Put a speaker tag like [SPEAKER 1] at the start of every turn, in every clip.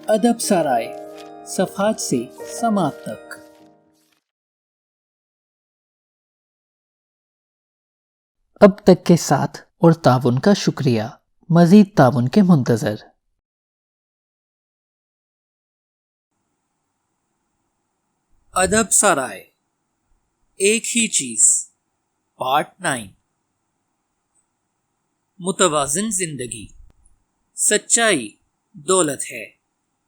[SPEAKER 1] ادب سرائے صفحات سے سماعت تک۔ اب تک کے ساتھ اور تعاون کا شکریہ، مزید تعاون کے منتظر۔ ادب سرائے ایک ہی چیز، پارٹ 9۔ متوازن زندگی۔ سچائی دولت ہے،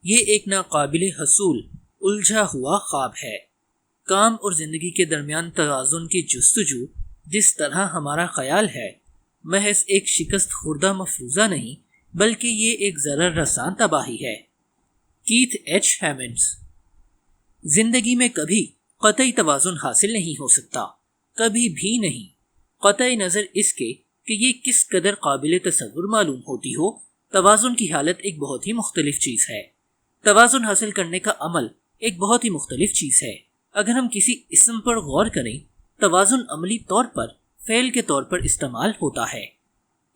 [SPEAKER 1] یہ ایک ناقابل حصول الجھا ہوا خواب ہے۔ کام اور زندگی کے درمیان توازن کی جستجو، جس طرح ہمارا خیال ہے، محض ایک شکست خوردہ مفروضہ نہیں بلکہ یہ ایک ضرر رساں تباہی ہے۔ Keith H Hammonds. زندگی میں کبھی قطعی توازن حاصل نہیں ہو سکتا، کبھی بھی نہیں، قطع نظر اس کے کہ یہ کس قدر قابل تصور معلوم ہوتی ہو۔ توازن کی حالت ایک بہت ہی مختلف چیز ہے، توازن حاصل کرنے کا عمل ایک بہت ہی مختلف چیز ہے۔ اگر ہم کسی اسم پر غور کریں، توازن عملی طور پر فعل کے طور پر استعمال ہوتا ہے،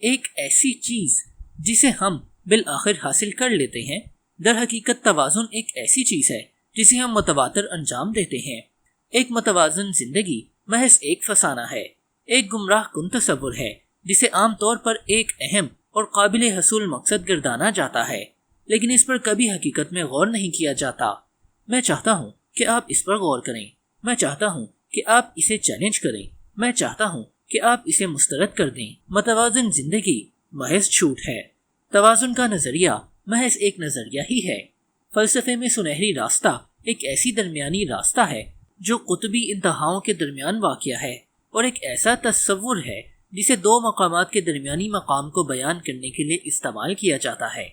[SPEAKER 1] ایک ایسی چیز جسے ہم بالآخر حاصل کر لیتے ہیں۔ در حقیقت توازن ایک ایسی چیز ہے جسے ہم متواتر انجام دیتے ہیں۔ ایک متوازن زندگی محض ایک فسانہ ہے، ایک گمراہ کن تصور ہے جسے عام طور پر ایک اہم اور قابل حصول مقصد گردانا جاتا ہے، لیکن اس پر کبھی حقیقت میں غور نہیں کیا جاتا۔ میں چاہتا ہوں کہ آپ اس پر غور کریں، میں چاہتا ہوں کہ آپ اسے چیلنج کریں، میں چاہتا ہوں کہ آپ اسے مسترد کر دیں۔ متوازن زندگی محض جھوٹ ہے، توازن کا نظریہ محض ایک نظریہ ہی ہے۔ فلسفے میں سنہری راستہ ایک ایسی درمیانی راستہ ہے جو قطبی انتہاؤں کے درمیان واقع ہے، اور ایک ایسا تصور ہے جسے دو مقامات کے درمیانی مقام کو بیان کرنے کے لیے استعمال کیا جاتا ہے،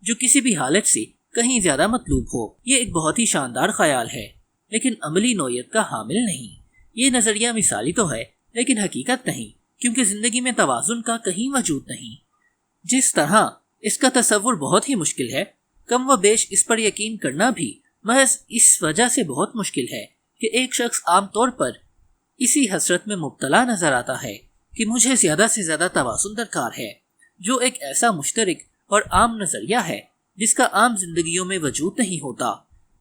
[SPEAKER 1] جو کسی بھی حالت سے کہیں زیادہ مطلوب ہو۔ یہ ایک بہت ہی شاندار خیال ہے، لیکن عملی نوعیت کا حامل نہیں۔ یہ نظریہ مثالی تو ہے لیکن حقیقت نہیں، کیونکہ زندگی میں توازن کا کہیں وجود نہیں۔ جس طرح اس کا تصور بہت ہی مشکل ہے، کم و بیش اس پر یقین کرنا بھی محض اس وجہ سے بہت مشکل ہے کہ ایک شخص عام طور پر اسی حسرت میں مبتلا نظر آتا ہے کہ مجھے زیادہ سے زیادہ توازن درکار ہے، جو ایک ایسا مشترک اور عام نظریہ ہے جس کا عام زندگیوں میں وجود نہیں ہوتا۔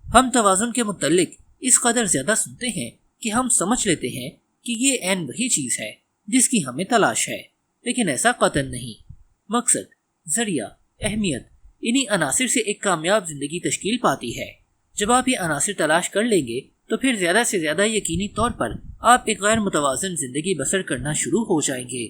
[SPEAKER 1] ہم توازن کے متعلق اس قدر زیادہ سنتے ہیں کہ ہم سمجھ لیتے ہیں کہ یہ عین وہی چیز ہے جس کی ہمیں تلاش ہے، لیکن ایسا قطعاً نہیں۔ مقصد، ذریعہ، اہمیت، انہی عناصر سے ایک کامیاب زندگی تشکیل پاتی ہے۔ جب آپ یہ عناصر تلاش کر لیں گے تو پھر زیادہ سے زیادہ یقینی طور پر آپ ایک غیر متوازن زندگی بسر کرنا شروع ہو جائیں گے۔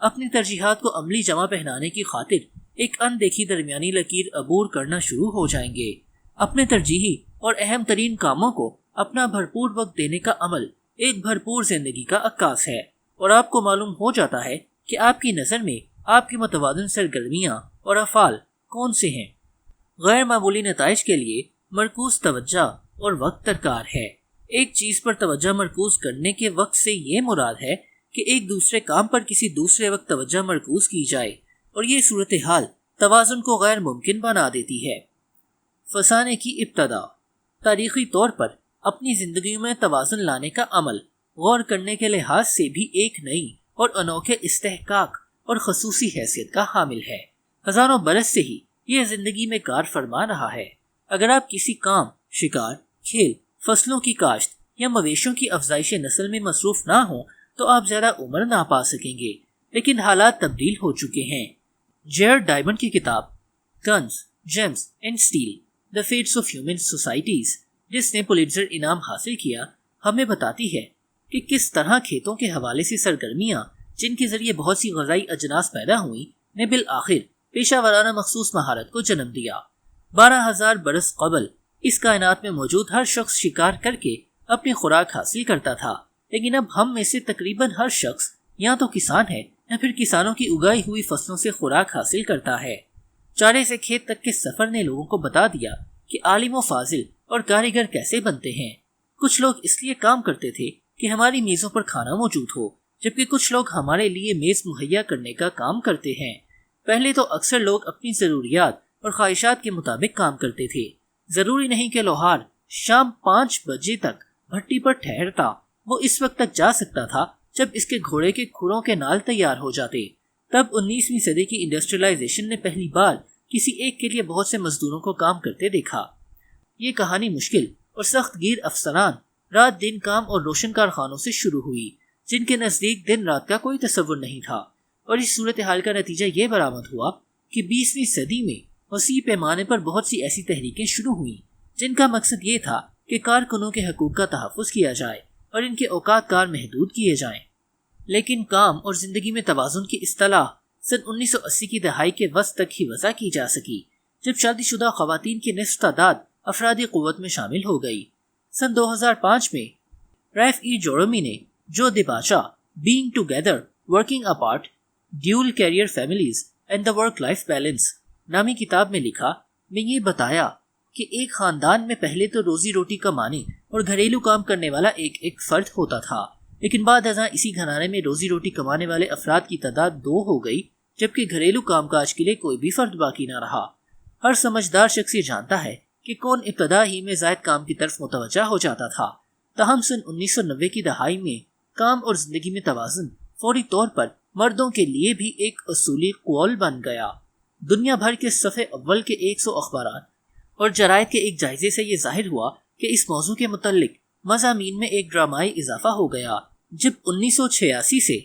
[SPEAKER 1] اپنی ترجیحات کو عملی جمع پہنانے کی خاطر ایک اندیکھی درمیانی لکیر عبور کرنا شروع ہو جائیں گے۔ اپنے ترجیحی اور اہم ترین کاموں کو اپنا بھرپور وقت دینے کا عمل ایک بھرپور زندگی کا عکاس ہے، اور آپ کو معلوم ہو جاتا ہے کہ آپ کی نظر میں آپ کی متوازن سرگرمیاں اور افعال کون سے ہیں۔ غیر معمولی نتائج کے لیے مرکوز توجہ اور وقت درکار ہے۔ ایک چیز پر توجہ مرکوز کرنے کے وقت سے یہ مراد ہے کہ ایک دوسرے کام پر کسی دوسرے وقت توجہ مرکوز کی جائے، اور یہ صورتحال توازن کو غیر ممکن بنا دیتی ہے۔ فسانے کی ابتدا۔ تاریخی طور پر اپنی زندگیوں میں توازن لانے کا عمل غور کرنے کے لحاظ سے بھی ایک نئی اور انوکھے استحقاق اور خصوصی حیثیت کا حامل ہے۔ ہزاروں برس سے ہی یہ زندگی میں کار فرما رہا ہے۔ اگر آپ کسی کام، شکار، کھیل، فصلوں کی کاشت یا مویشیوں کی افزائش نسل میں مصروف نہ ہوں تو آپ زیادہ عمر نہ پا سکیں گے، لیکن حالات تبدیل ہو چکے ہیں۔ جیرڈ ڈائمنڈ کی کتاب guns, germs and steel, the fates of human societies, جس نے پولیٹزر انعام حاصل کیا، ہمیں بتاتی ہے کہ کس طرح کھیتوں کے حوالے سے سرگرمیاں، جن کے ذریعے بہت سی غذائی اجناس پیدا ہوئیں، نے بالآخر پیشہ ورانہ مخصوص مہارت کو جنم دیا۔ 12,000 برس قبل اس کائنات میں موجود ہر شخص شکار کر کے اپنی خوراک حاصل کرتا تھا، لیکن اب ہم میں سے تقریباً ہر شخص یا تو کسان ہے یا پھر کسانوں کی اگائی ہوئی فصلوں سے خوراک حاصل کرتا ہے۔ چارے سے کھیت تک کے سفر نے لوگوں کو بتا دیا کہ عالم و فاضل اور کاریگر کیسے بنتے ہیں۔ کچھ لوگ اس لیے کام کرتے تھے کہ ہماری میزوں پر کھانا موجود ہو، جبکہ کچھ لوگ ہمارے لیے میز مہیا کرنے کا کام کرتے ہیں۔ پہلے تو اکثر لوگ اپنی ضروریات اور خواہشات کے مطابق کام کرتے تھے۔ ضروری نہیں کہ لوہار شام 5 بجے تک بھٹی پر ٹھہرتا، وہ اس وقت تک جا سکتا تھا جب اس کے گھوڑے کے کھروں کے نال تیار ہو جاتے۔ تب 19ویں صدی کی انڈسٹریلائزیشن نے پہلی بار کسی ایک کے لیے بہت سے مزدوروں کو کام کرتے دیکھا۔ یہ کہانی مشکل اور سخت گیر افسران رات دن کام اور روشن کارخانوں سے شروع ہوئی، جن کے نزدیک دن رات کا کوئی تصور نہیں تھا، اور اس صورتحال کا نتیجہ یہ برآمد ہوا کہ 20ویں صدی میں وسیع پیمانے پر بہت سی ایسی تحریکیں شروع ہوئیں جن کا مقصد یہ تھا کہ کارکنوں کے حقوق کا تحفظ کیا جائے اور ان کے اوقات کار محدود کیے جائیں۔ لیکن کام اور زندگی میں توازن کی اصطلاح سن 1980 کی دہائی کے وسط تک ہی وضع کی جا سکی، جب شادی شدہ خواتین کی نصف تعداد افرادی قوت میں شامل ہو گئی۔ سن 2005 میں ریف ای جورومی نے جو دی باچا being together working apart dual career families and the work life balance نامی کتاب میں لکھا، میں یہ بتایا کہ ایک خاندان میں پہلے تو روزی روٹی کمانے اور گھریلو کام کرنے والا ایک فرد ہوتا تھا، لیکن بعد ازاں اسی گھرانے میں روزی روٹی کمانے والے افراد کی تعداد 2 ہو گئی، جبکہ گھریلو کام کاج کے لیے کوئی بھی فرد باقی نہ رہا۔ ہر سمجھدار شخص یہ جانتا ہے کہ کون ابتدا ہی میں زائد کام کی طرف متوجہ ہو جاتا تھا۔ تاہم سن 1990 کی دہائی میں کام اور زندگی میں توازن فوری طور پر مردوں کے لیے بھی ایک اصولی قول بن گیا۔ دنیا بھر کے صفحے اول کے 100 اخبارات اور جرائد کے ایک جائزے سے یہ ظاہر ہوا کہ اس موضوع کے متعلق مضامین میں ایک ڈرامائی اضافہ ہو گیا، جب 1986 سے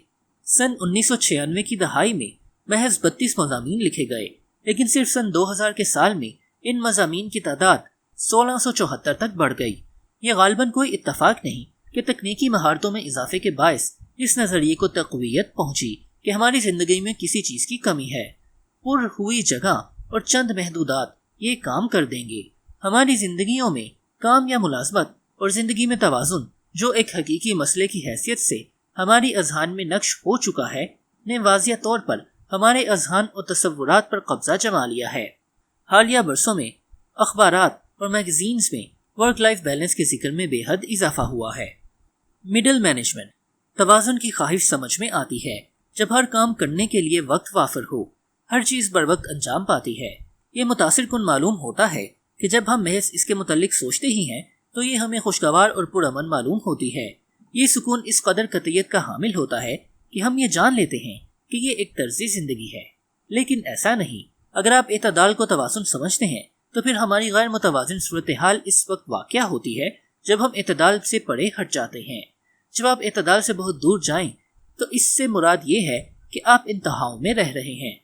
[SPEAKER 1] سن 1996 کی دہائی میں محض 32 مضامین لکھے گئے، لیکن صرف سن 2000 کے سال میں ان مضامین کی تعداد 1674 تک بڑھ گئی۔ یہ غالباً کوئی اتفاق نہیں کہ تکنیکی مہارتوں میں اضافے کے باعث اس نظریے کو تقویت پہنچی کہ ہماری زندگی میں کسی چیز کی کمی ہے۔ پر ہوئی جگہ اور چند محدودات یہ کام کر دیں گے۔ ہماری زندگیوں میں کام یا ملازمت اور زندگی میں توازن، جو ایک حقیقی مسئلے کی حیثیت سے ہماری اذہان میں نقش ہو چکا ہے، نے واضح طور پر ہمارے اذہان اور تصورات پر قبضہ جما لیا ہے۔ حالیہ برسوں میں اخبارات اور میگزینز میں ورک لائف بیلنس کے ذکر میں بے حد اضافہ ہوا ہے۔ مڈل مینجمنٹ توازن کی خواہش سمجھ میں آتی ہے جب ہر کام کرنے کے لیے وقت وافر ہو، ہر چیز بر وقت انجام پاتی ہے۔ یہ متاثر کن معلوم ہوتا ہے کہ جب ہم محض اس کے متعلق سوچتے ہی ہیں تو یہ ہمیں خوشگوار اور پرامن معلوم ہوتی ہے۔ یہ سکون اس قدر قطعیت کا حامل ہوتا ہے کہ ہم یہ جان لیتے ہیں کہ یہ ایک طرز زندگی ہے، لیکن ایسا نہیں۔ اگر آپ اعتدال کو توازن سمجھتے ہیں تو پھر ہماری غیر متوازن صورتحال اس وقت واقع ہوتی ہے جب ہم اعتدال سے پرے ہٹ جاتے ہیں۔ جب آپ اعتدال سے بہت دور جائیں تو اس سے مراد یہ ہے کہ آپ انتہاؤں میں رہ رہے ہیں۔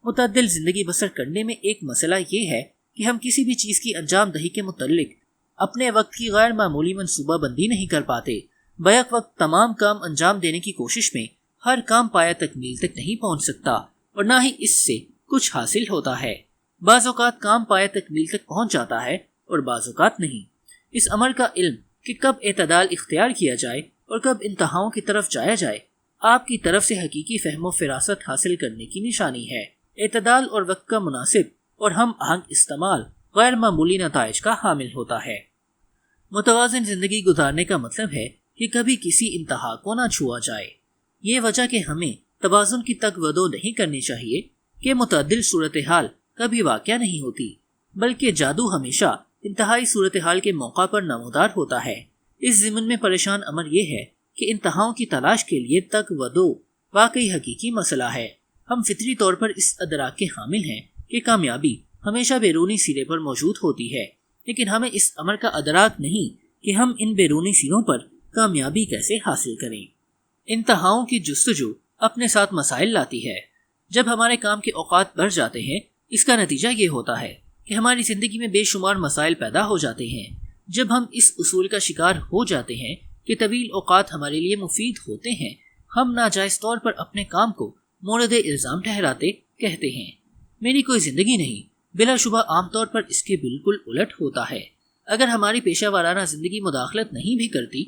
[SPEAKER 1] متعدل زندگی بسر کرنے میں ایک مسئلہ یہ ہے کہ ہم کسی بھی چیز کی انجام دہی کے متعلق اپنے وقت کی غیر معمولی منصوبہ بندی نہیں کر پاتے۔ بیک وقت تمام کام انجام دینے کی کوشش میں ہر کام پایا تکمیل تک نہیں پہنچ سکتا، اور نہ ہی اس سے کچھ حاصل ہوتا ہے۔ بعض اوقات کام پایا تکمیل تک پہنچ جاتا ہے اور بعض اوقات نہیں۔ اس امر کا علم کہ کب اعتدال اختیار کیا جائے اور کب انتہاؤں کی طرف جایا جائے، آپ کی طرف سے حقیقی فہم و فراست حاصل کرنے کی نشانی ہے۔ اعتدال اور وقت کا مناسب اور ہم آہنگ استعمال غیر معمولی نتائج کا حامل ہوتا ہے۔ متوازن زندگی گزارنے کا مطلب ہے کہ کبھی کسی انتہا کو نہ چھوا جائے۔ یہ وجہ کہ ہمیں توازن کی تک ودو نہیں کرنی چاہیے کہ متعدل صورتحال کبھی واقع نہیں ہوتی، بلکہ جادو ہمیشہ انتہائی صورتحال کے موقع پر نمودار ہوتا ہے۔ اس ضمن میں پریشان امر یہ ہے کہ انتہاؤں کی تلاش کے لیے تک ودو واقعی حقیقی مسئلہ ہے۔ ہم فطری طور پر اس ادراک کے حامل ہیں کہ کامیابی ہمیشہ بیرونی سرے پر موجود ہوتی ہے، لیکن ہمیں اس امر کا ادراک نہیں کہ ہم ان بیرونی سروں پر کامیابی کیسے حاصل کریں۔ انتہاؤں کی جستجو اپنے ساتھ مسائل لاتی ہے۔ جب ہمارے کام کے اوقات بڑھ جاتے ہیں، اس کا نتیجہ یہ ہوتا ہے کہ ہماری زندگی میں بے شمار مسائل پیدا ہو جاتے ہیں۔ جب ہم اس اصول کا شکار ہو جاتے ہیں کہ طویل اوقات ہمارے لیے مفید ہوتے ہیں، ہم ناجائز طور پر اپنے کام کو مورد الزام ٹھہراتے کہتے ہیں میری کوئی زندگی نہیں۔ بلا شبہ عام طور پر اس کے بالکل الٹ ہوتا ہے۔ اگر ہماری پیشہ ورانہ زندگی مداخلت نہیں بھی کرتی،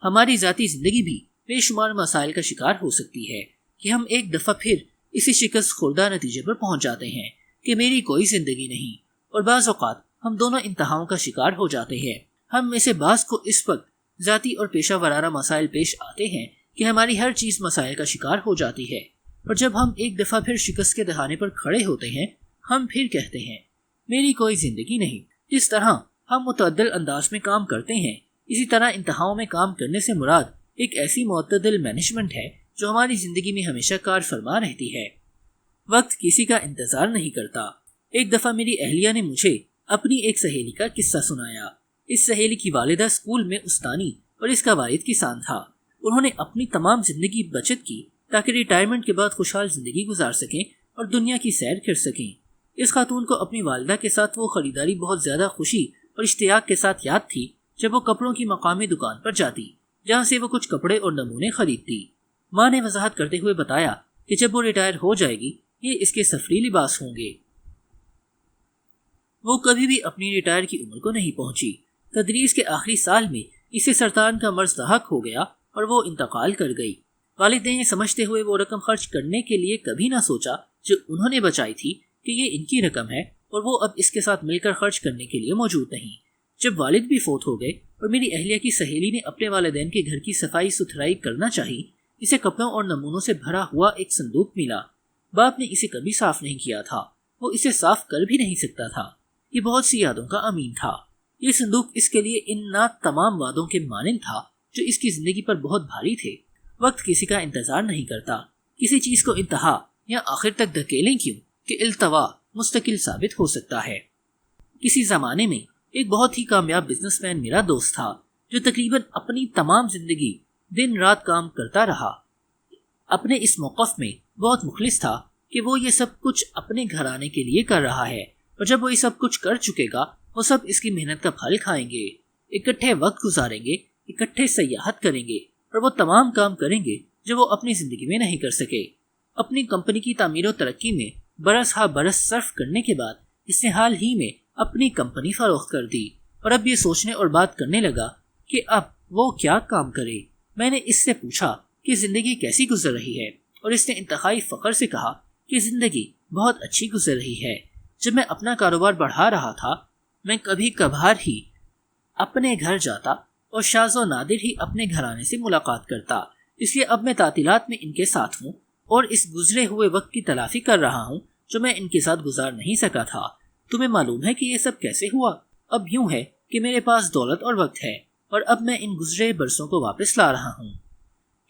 [SPEAKER 1] ہماری ذاتی زندگی بھی بے شمار مسائل کا شکار ہو سکتی ہے کہ ہم ایک دفعہ پھر اسی شکست خوردہ نتیجے پر پہنچ جاتے ہیں کہ میری کوئی زندگی نہیں، اور بعض اوقات ہم دونوں انتہاؤں کا شکار ہو جاتے ہیں۔ ہم میں سے بعض کو اس وقت ذاتی اور پیشہ ورانہ مسائل پیش آتے ہیں کہ ہماری ہر چیز مسائل کا شکار ہو جاتی ہے، اور جب ہم ایک دفعہ پھر شکست کے دہانے پر کھڑے ہوتے ہیں، ہم پھر کہتے ہیں میری کوئی زندگی نہیں۔ جس طرح ہم متعدل انداز میں کام کرتے ہیں، اسی طرح انتہاؤں میں کام کرنے سے مراد ایک ایسی معتدل مینجمنٹ ہے جو ہماری زندگی میں ہمیشہ کار فرما رہتی ہے۔ وقت کسی کا انتظار نہیں کرتا۔ ایک دفعہ میری اہلیہ نے مجھے اپنی ایک سہیلی کا قصہ سنایا۔ اس سہیلی کی والدہ اسکول میں استانی اور اس کا والد کسان تھا۔ انہوں نے اپنی تمام زندگی بچت کی تاکہ ریٹائرمنٹ کے بعد خوشحال زندگی گزار سکیں اور دنیا کی سیر کر سکیں۔ اس خاتون کو اپنی والدہ کے ساتھ وہ خریداری بہت زیادہ خوشی اور اشتیاق کے ساتھ یاد تھی جب وہ کپڑوں کی مقامی دکان پر جاتی، جہاں سے وہ کچھ کپڑے اور نمونے خریدتی۔ ماں نے وضاحت کرتے ہوئے بتایا کہ جب وہ ریٹائر ہو جائے گی یہ اس کے سفری لباس ہوں گے۔ وہ کبھی بھی اپنی ریٹائر کی عمر کو نہیں پہنچی۔ تدریس کے آخری سال میں اسے سرطان کا مرض لاحق ہو گیا اور وہ انتقال کر گئی۔ والد نے یہ سمجھتے ہوئے وہ رقم خرچ کرنے کے لیے کبھی نہ سوچا جو انہوں نے بچائی تھی کہ یہ ان کی رقم ہے اور وہ اب اس کے ساتھ مل کر خرچ کرنے کے لیے موجود نہیں۔ جب والد بھی فوت ہو گئے اور میری اہلیہ کی سہیلی نے اپنے والدین کے گھر کی صفائی ستھرائی کرنا چاہی، اسے کپڑوں اور نمونوں سے بھرا ہوا ایک صندوق ملا۔ باپ نے اسے کبھی صاف نہیں کیا تھا، وہ اسے صاف کر بھی نہیں سکتا تھا۔ یہ بہت سی یادوں کا امین تھا۔ یہ صندوق اس کے لیے ان تمام وعدوں کے مانند تھا جو اس کی زندگی پر بہت بھاری تھے۔ وقت کسی کا انتظار نہیں کرتا۔ کسی چیز کو انتہا یا آخر تک دھکیلیں کیوں کہ التوا مستقل ثابت ہو سکتا ہے۔ کسی زمانے میں ایک بہت ہی کامیاب بزنس مین میرا دوست تھا جو تقریباً اپنی تمام زندگی دن رات کام کرتا رہا۔ اپنے اس موقف میں بہت مخلص تھا کہ وہ یہ سب کچھ اپنے گھرانے کے لیے کر رہا ہے، اور جب وہ یہ سب کچھ کر چکے گا وہ سب اس کی محنت کا پھل کھائیں گے، اکٹھے وقت گزاریں گے، اکٹھے سیاحت کریں گے اور وہ تمام کام کریں گے جو وہ اپنی زندگی میں نہیں کر سکے۔ اپنی کمپنی کی تعمیر و ترقی میں برس ہا برس صرف کرنے کے بعد اس نے حال ہی میں اپنی کمپنی فروخت کر دی اور اب یہ سوچنے اور بات کرنے لگا کہ اب وہ کیا کام کرے۔ میں نے اس سے پوچھا کہ زندگی کیسی گزر رہی ہے اور اس نے انتہائی فخر سے کہا کہ زندگی بہت اچھی گزر رہی ہے۔ جب میں اپنا کاروبار بڑھا رہا تھا میں کبھی کبھار ہی اپنے گھر جاتا اور شاذ و نادر ہی اپنے گھرانے سے ملاقات کرتا، اس لیے اب میں تعطیلات میں ان کے ساتھ ہوں اور اس گزرے ہوئے وقت کی تلافی کر رہا ہوں جو میں ان کے ساتھ گزار نہیں سکا تھا۔ تمہیں معلوم ہے کہ یہ سب کیسے ہوا؟ اب یوں ہے کہ میرے پاس دولت اور وقت ہے اور اب میں ان گزرے برسوں کو واپس لا رہا ہوں۔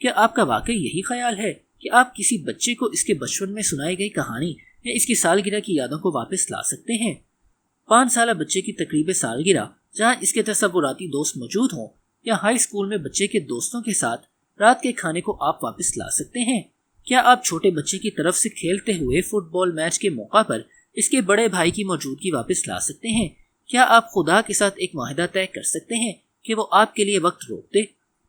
[SPEAKER 1] کیا آپ کا واقعی یہی خیال ہے کہ آپ کسی بچے کو اس کے بچپن میں سنائی گئی کہانی یا اس کی سالگرہ کی یادوں کو واپس لا سکتے ہیں؟ 5 سالہ بچے کی تقریب سالگرہ جہاں اس کے تصوراتی دوست موجود ہوں، یا ہائی اسکول میں بچے کے دوستوں کے ساتھ رات کے کھانے کو آپ واپس لا سکتے ہیں؟ کیا آپ چھوٹے بچے کی طرف سے کھیلتے ہوئے فٹ بال میچ کے موقع پر اس کے بڑے بھائی کی موجودگی واپس لا سکتے ہیں؟ کیا آپ خدا کے ساتھ ایک معاہدہ طے کر سکتے ہیں کہ وہ آپ کے لیے وقت روک دے،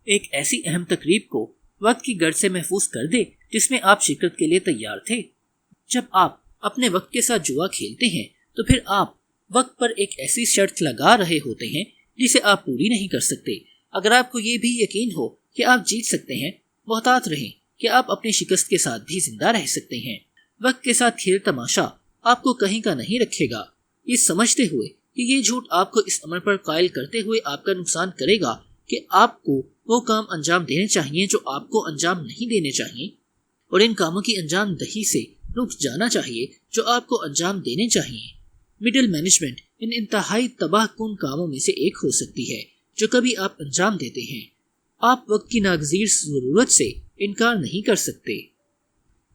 [SPEAKER 1] ایک ایسی اہم تقریب کو وقت کی گرد سے محفوظ کر دے جس میں آپ شرکت کے لیے تیار تھے؟ جب آپ اپنے وقت کے ساتھ جوا کھیلتے ہیں تو پھر آپ وقت پر ایک ایسی شرط لگا رہے ہوتے ہیں جسے آپ پوری نہیں کر سکتے۔ اگر آپ کو یہ بھی یقین ہو کہ آپ جیت سکتے ہیں، محتاط رہیں کہ آپ اپنی شکست کے ساتھ بھی زندہ رہ سکتے ہیں۔ وقت کے ساتھ کھیل تماشا آپ کو کہیں کا نہیں رکھے گا، یہ سمجھتے ہوئے کہ یہ جھوٹ آپ کو اس عمل پر قائل کرتے ہوئے آپ کا نقصان کرے گا کہ آپ کو وہ کام انجام دینے چاہیے جو آپ کو انجام نہیں دینے چاہیے، اور ان کاموں کی انجام دہی سے رک جانا چاہیے جو آپ کو انجام دینے چاہیے۔ مڈل مینجمنٹ ان انتہائی تباہ کن کاموں میں سے ایک ہو سکتی ہے جو کبھی آپ انجام دیتے ہیں۔ آپ وقت کی ناگزیر ضرورت سے انکار نہیں کر سکتے۔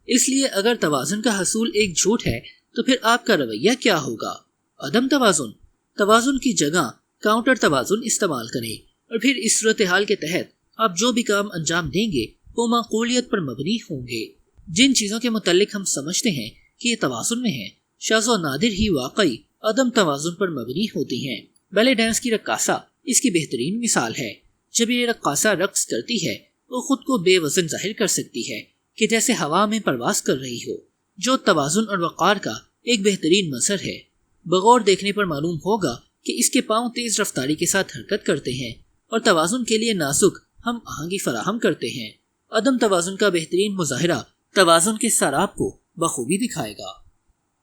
[SPEAKER 1] اس لیے اگر توازن کا حصول ایک جھوٹ ہے تو پھر آپ کا رویہ کیا ہوگا؟ عدم توازن۔ توازن کی جگہ کاؤنٹر توازن استعمال کریں، اور پھر اس صورتحال کے تحت آپ جو بھی کام انجام دیں گے وہ معقولیت پر مبنی ہوں گے۔ جن چیزوں کے متعلق ہم سمجھتے ہیں کہ یہ توازن میں ہیں، شاذ و نادر ہی واقعی عدم توازن پر مبنی ہوتی ہیں۔ بیلے ڈانس کی رقاصہ اس کی بہترین مثال ہے۔ جب یہ رقاصہ رقص کرتی ہے وہ خود کو بے وزن ظاہر کر سکتی ہے کہ جیسے ہوا میں پرواز کر رہی ہو، جو توازن اور وقار کا ایک بہترین مظہر ہے۔ بغور دیکھنے پر معلوم ہوگا کہ اس کے پاؤں تیز رفتاری کے ساتھ حرکت کرتے ہیں اور توازن کے لیے نازک ہم آہنگی فراہم کرتے ہیں۔ عدم توازن کا بہترین مظاہرہ توازن کے سراب کو بخوبی دکھائے گا۔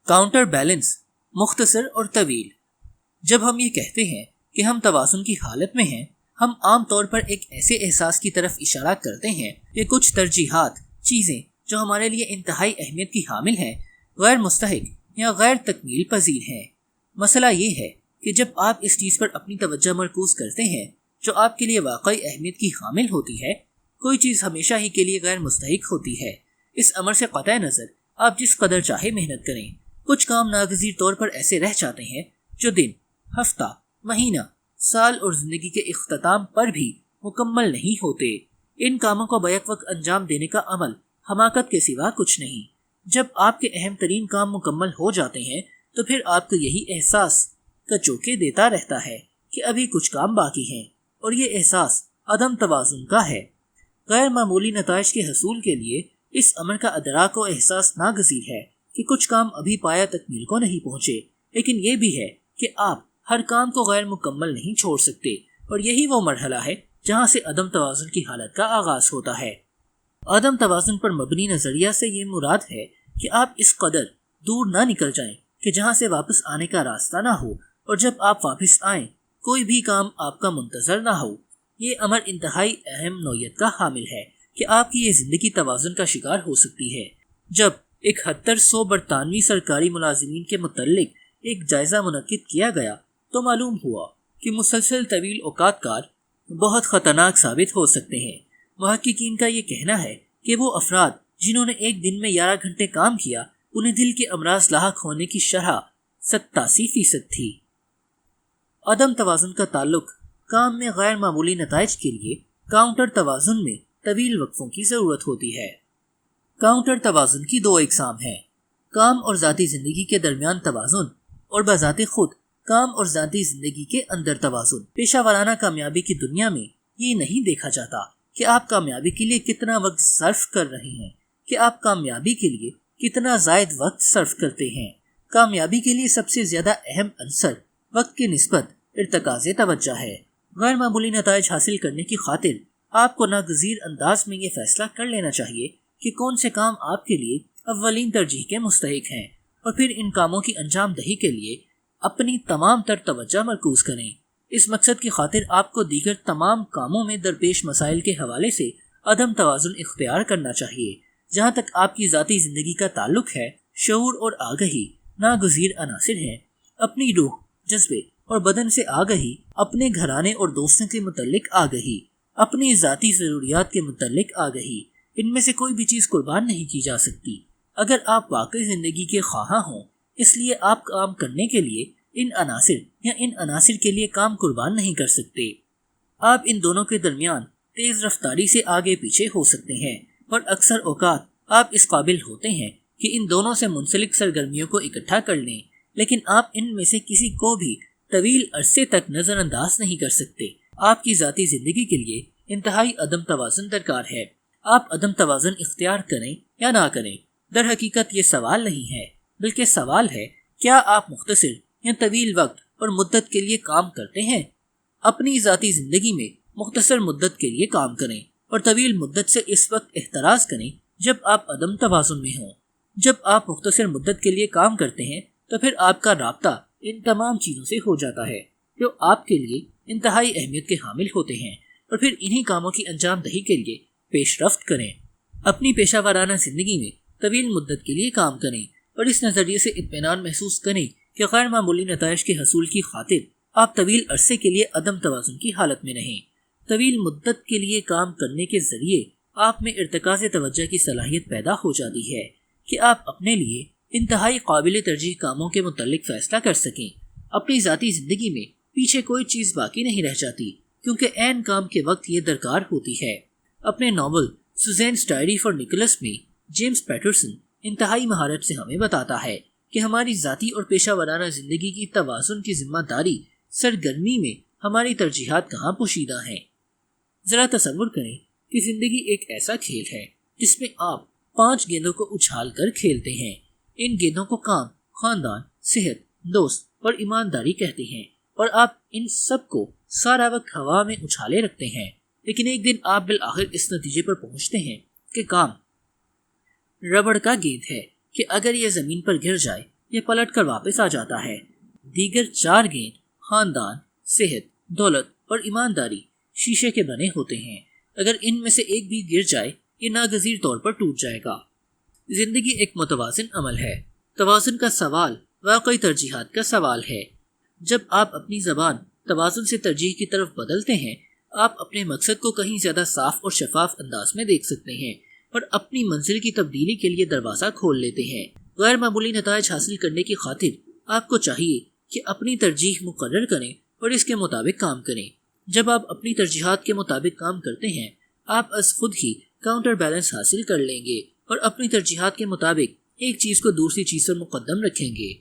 [SPEAKER 1] کاؤنٹر بیلنس، مختصر اور طویل۔ جب ہم یہ کہتے ہیں کہ ہم توازن کی حالت میں ہیں، ہم عام طور پر ایک ایسے احساس کی طرف اشارہ کرتے ہیں کہ کچھ ترجیحات، چیزیں جو ہمارے لیے انتہائی اہمیت کی حامل ہیں، غیر مستحق یا غیر تکمیل پذیر ہیں۔ مسئلہ یہ ہے کہ جب آپ اس چیز پر اپنی توجہ مرکوز کرتے ہیں جو آپ کے لیے واقعی اہمیت کی حامل ہوتی ہے، کوئی چیز ہمیشہ ہی کے لیے غیر مستحق ہوتی ہے۔ اس امر سے قطع نظر آپ جس قدر چاہے محنت کریں، کچھ کام ناگزیر طور پر ایسے رہ جاتے ہیں جو دن، ہفتہ، مہینہ، سال اور زندگی کے اختتام پر بھی مکمل نہیں ہوتے۔ ان کاموں کو بیک وقت انجام دینے کا عمل حماقت کے سوا کچھ نہیں۔ جب آپ کے اہم ترین کام مکمل ہو جاتے ہیں تو پھر آپ کو یہی احساس کچوکے دیتا رہتا ہے کہ ابھی کچھ کام باقی ہیں، اور یہ احساس عدم توازن کا ہے۔ غیر معمولی نتائج کے حصول کے لیے اس امر کا ادراک و احساس ناگزیر ہے کہ کچھ کام ابھی پایہ تکمیل کو نہیں پہنچے، لیکن یہ بھی ہے کہ آپ ہر کام کو غیر مکمل نہیں چھوڑ سکتے، اور یہی وہ مرحلہ ہے جہاں سے عدم توازن کی حالت کا آغاز ہوتا ہے۔ عدم توازن پر مبنی نظریہ سے یہ مراد ہے کہ آپ اس قدر دور نہ نکل جائیں کہ جہاں سے واپس آنے کا راستہ نہ ہو، اور جب آپ واپس آئیں کوئی بھی کام آپ کا منتظر نہ ہو۔ یہ امر انتہائی اہم نوعیت کا حامل ہے کہ آپ کی یہ زندگی توازن کا شکار ہو سکتی ہے۔ جب 7100 برطانوی سرکاری ملازمین کے متعلق ایک جائزہ منعقد کیا گیا تو معلوم ہوا کہ مسلسل طویل اوقات کار بہت خطرناک ثابت ہو سکتے ہیں۔ محققین کا یہ کہنا ہے کہ وہ افراد جنہوں نے ایک دن میں 11 گھنٹے کام کیا، انہیں دل کے امراض لاحق ہونے کی شرح 87% تھی۔ عدم توازن کا تعلق کام میں غیر معمولی نتائج کے لیے کاؤنٹر توازن میں طویل وقفوں کی ضرورت ہوتی ہے۔ کاؤنٹر توازن کی 2 اقسام ہیں: کام اور ذاتی زندگی کے درمیان توازن، اور بذات خود کام اور ذاتی زندگی کے اندر توازن۔ پیشہ ورانہ کامیابی کی دنیا میں یہ نہیں دیکھا جاتا کہ آپ کامیابی کے لیے کتنا وقت صرف کر رہے ہیں، کہ آپ کامیابی کے لیے کتنا زائد وقت صرف کرتے ہیں۔ کامیابی کے لیے سب سے زیادہ اہم عنصر وقت کی نسبت ارتکاز توجہ ہے۔ غیر معمولی نتائج حاصل کرنے کی خاطر آپ کو ناگزیر انداز میں یہ فیصلہ کر لینا چاہیے کہ کون سے کام آپ کے لیے اولین ترجیح کے مستحق ہیں، اور پھر ان کاموں کی انجام دہی کے لیے اپنی تمام تر توجہ مرکوز کریں۔ اس مقصد کی خاطر آپ کو دیگر تمام کاموں میں درپیش مسائل کے حوالے سے عدم توازن اختیار کرنا چاہیے۔ جہاں تک آپ کی ذاتی زندگی کا تعلق ہے، شعور اور آگہی ناگزیر عناصر ہیں۔ اپنی روح، جذبے اور بدن سے آگہی، اپنے گھرانے اور دوستوں کے متعلق آگہی، اپنی ذاتی ضروریات کے متعلق آگہی، ان میں سے کوئی بھی چیز قربان نہیں کی جا سکتی۔ اگر آپ واقعی زندگی کے خواہاں ہوں، اس لیے آپ کام کرنے کے لیے ان عناصر یا ان عناصر کے لیے کام قربان نہیں کر سکتے۔ آپ ان دونوں کے درمیان تیز رفتاری سے آگے پیچھے ہو سکتے ہیں، اور اکثر اوقات آپ اس قابل ہوتے ہیں کہ ان دونوں سے منسلک سرگرمیوں کو اکٹھا کر لیں، لیکن آپ ان میں سے کسی کو بھی طویل عرصے تک نظر انداز نہیں کر سکتے۔ آپ کی ذاتی زندگی کے لیے انتہائی عدم توازن درکار ہے۔ آپ عدم توازن اختیار کریں یا نہ کریں، در حقیقت یہ سوال نہیں ہے، بلکہ سوال ہے کیا آپ مختصر یا طویل وقت اور مدت کے لیے کام کرتے ہیں۔ اپنی ذاتی زندگی میں مختصر مدت کے لیے کام کریں اور طویل مدت سے اس وقت احتراز کریں جب آپ عدم توازن میں ہوں۔ جب آپ مختصر مدت کے لیے کام کرتے ہیں تو پھر آپ کا رابطہ ان تمام چیزوں سے ہو جاتا ہے جو آپ کے لیے انتہائی اہمیت کے حامل ہوتے ہیں، اور پھر انہی کاموں کی انجام دہی کے لیے پیش رفت کریں۔ اپنی پیشہ ورانہ زندگی میں طویل مدت کے لیے کام کریں، اور اس نظریے سے اطمینان محسوس کریں کہ غیر معمولی نتائج کے حصول کی خاطر آپ طویل عرصے کے لیے عدم توازن کی حالت میں رہیں۔ طویل مدت کے لیے کام کرنے کے ذریعے آپ میں ارتکاز توجہ کی صلاحیت پیدا ہو جاتی ہے کہ آپ اپنے لیے انتہائی قابل ترجیح کاموں کے متعلق فیصلہ کر سکیں۔ اپنی ذاتی زندگی میں پیچھے کوئی چیز باقی نہیں رہ جاتی، کیونکہ عین کام کے وقت یہ درکار ہوتی ہے۔ اپنے ناول سوزینس ڈائری فار نکولس میں جیمز پیٹرسن انتہائی مہارت سے ہمیں بتاتا ہے کہ ہماری ذاتی اور پیشہ ورانہ زندگی کی توازن کی ذمہ داری سرگرمی میں ہماری ترجیحات کہاں پوشیدہ ہیں۔ ذرا تصور کریں کہ زندگی ایک ایسا کھیل ہے جس میں آپ 5 گیندوں کو اچھال کر کھیلتے ہیں۔ ان گیندوں کو کام، خاندان، صحت، دوست اور ایمانداری کہتے ہیں، اور آپ ان سب کو سارا وقت ہوا میں اچھالے رکھتے ہیں، لیکن ایک دن آپ بالآخر اس نتیجے پر پہنچتے ہیں کہ کام ربڑ کا گیند ہے کہ اگر یہ زمین پر گر جائے یہ پلٹ کر واپس آ جاتا ہے۔ دیگر 4 گیند، خاندان، صحت، دولت اور ایمانداری، شیشے کے بنے ہوتے ہیں۔ اگر ان میں سے ایک بھی گر جائے یہ ناگزیر طور پر ٹوٹ جائے گا۔ زندگی ایک متوازن عمل ہے۔ توازن کا سوال واقعی ترجیحات کا سوال ہے۔ جب آپ اپنی زبان توازن سے ترجیح کی طرف بدلتے ہیں، آپ اپنے مقصد کو کہیں زیادہ صاف اور شفاف انداز میں دیکھ سکتے ہیں اور اپنی منزل کی تبدیلی کے لیے دروازہ کھول لیتے ہیں۔ غیر معمولی نتائج حاصل کرنے کی خاطر آپ کو چاہیے کہ اپنی ترجیح مقرر کریں اور اس کے مطابق کام کریں۔ جب آپ اپنی ترجیحات کے مطابق کام کرتے ہیں، آپ از خود ہی کاؤنٹر بیلنس حاصل کر لیں گے اور اپنی ترجیحات کے مطابق ایک چیز کو دوسری چیز پر مقدم رکھیں گے۔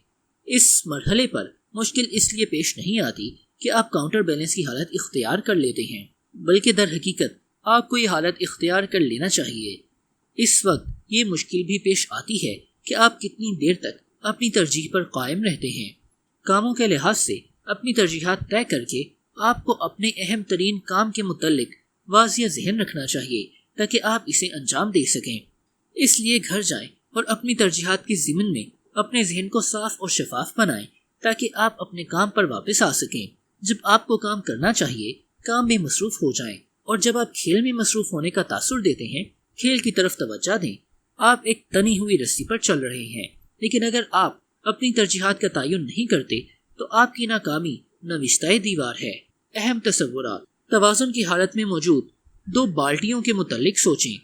[SPEAKER 1] اس مرحلے پر مشکل اس لیے پیش نہیں آتی کہ آپ کاؤنٹر بیلنس کی حالت اختیار کر لیتے ہیں، بلکہ در حقیقت آپ کو یہ حالت اختیار کر لینا چاہیے۔ اس وقت یہ مشکل بھی پیش آتی ہے کہ آپ کتنی دیر تک اپنی ترجیح پر قائم رہتے ہیں۔ کاموں کے لحاظ سے اپنی ترجیحات طے کر کے آپ کو اپنے اہم ترین کام کے متعلق واضح ذہن رکھنا چاہیے تاکہ آپ اسے انجام دے سکیں۔ اس لیے گھر جائیں اور اپنی ترجیحات کی ضمن میں اپنے ذہن کو صاف اور شفاف بنائیں تاکہ آپ اپنے کام پر واپس آ سکیں۔ جب آپ کو کام کرنا چاہیے، کام میں مصروف ہو جائیں، اور جب آپ کھیل میں مصروف ہونے کا تاثر دیتے ہیں، کھیل کی طرف توجہ دیں۔ آپ ایک تنی ہوئی رسی پر چل رہے ہیں، لیکن اگر آپ اپنی ترجیحات کا تعین نہیں کرتے تو آپ کی ناکامی نوشتہ دیوار ہے۔ اہم تصورات: توازن کی حالت میں موجود دو بالٹیوں کے متعلق سوچیں۔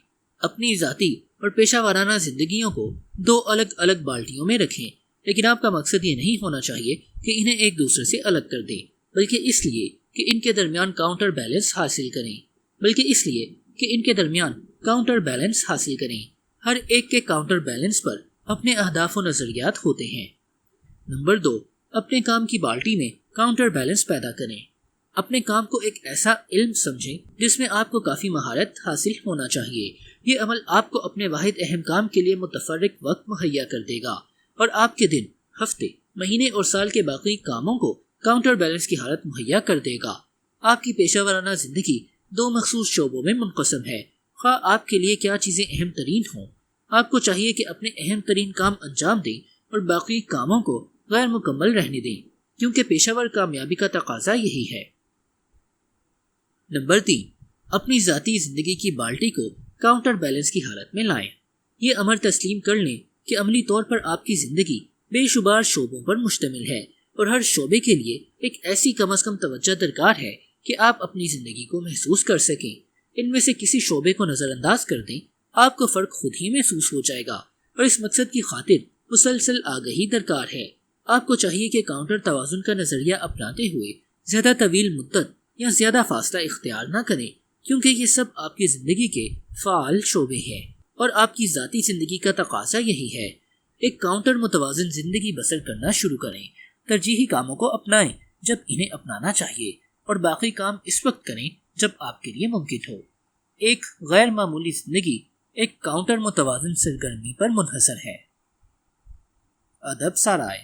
[SPEAKER 1] اپنی ذاتی اور پیشہ ورانہ زندگیوں کو دو الگ الگ بالٹیوں میں رکھیں، لیکن آپ کا مقصد یہ نہیں ہونا چاہیے کہ انہیں ایک دوسرے سے الگ کر دیں، بلکہ اس لیے کہ ان کے درمیان کاؤنٹر بیلنس حاصل کریں۔ ہر ایک کے کاؤنٹر بیلنس پر اپنے اہداف و نظریات ہوتے ہیں۔ نمبر 2، اپنے کام کی بالٹی میں کاؤنٹر بیلنس پیدا کریں۔ اپنے کام کو ایک ایسا علم سمجھیں جس میں آپ کو کافی مہارت حاصل ہونا چاہیے۔ یہ عمل آپ کو اپنے واحد اہم کام کے لیے متفرق وقت مہیا کر دے گا اور آپ کے دن، ہفتے، مہینے اور سال کے باقی کاموں کو کاؤنٹر بیلنس کی حالت مہیا کر دے گا۔ آپ کی پیشہ ورانہ زندگی دو مخصوص شعبوں میں منقسم ہے۔ خواہ آپ کے لیے کیا چیزیں اہم ترین ہوں، آپ کو چاہیے کہ اپنے اہم ترین کام انجام دیں اور باقی کاموں کو غیر مکمل رہنے دیں، کیونکہ پیشہ ور کامیابی کا تقاضا یہی ہے۔ نمبر 3، اپنی ذاتی زندگی کی بالٹی کو کاؤنٹر بیلنس کی حالت میں لائیں۔ یہ امر تسلیم کر لیں کہ عملی طور پر آپ کی زندگی بے شمار شعبوں پر مشتمل ہے اور ہر شعبے کے لیے ایک ایسی کم از کم توجہ درکار ہے کہ آپ اپنی زندگی کو محسوس کر سکیں۔ ان میں سے کسی شعبے کو نظر انداز کر دیں، آپ کو فرق خود ہی محسوس ہو جائے گا، اور اس مقصد کی خاطر مسلسل آگہی درکار ہے۔ آپ کو چاہیے کہ کاؤنٹر توازن کا نظریہ اپناتے ہوئے زیادہ طویل مدت یا زیادہ فاصلہ اختیار نہ کریں، کیونکہ یہ سب آپ کی زندگی کے فعال شعبے ہیں اور آپ کی ذاتی زندگی کا تقاضا یہی ہے۔ ایک کاؤنٹر متوازن زندگی بسر کرنا شروع کریں۔ ترجیحی کاموں کو اپنائیں جب انہیں اپنانا چاہیے، اور باقی کام اس وقت کریں جب آپ کے لیے ممکن ہو۔ ایک غیر معمولی زندگی ایک کاؤنٹر متوازن سرگرمی پر منحصر ہے۔ ادب سرائے۔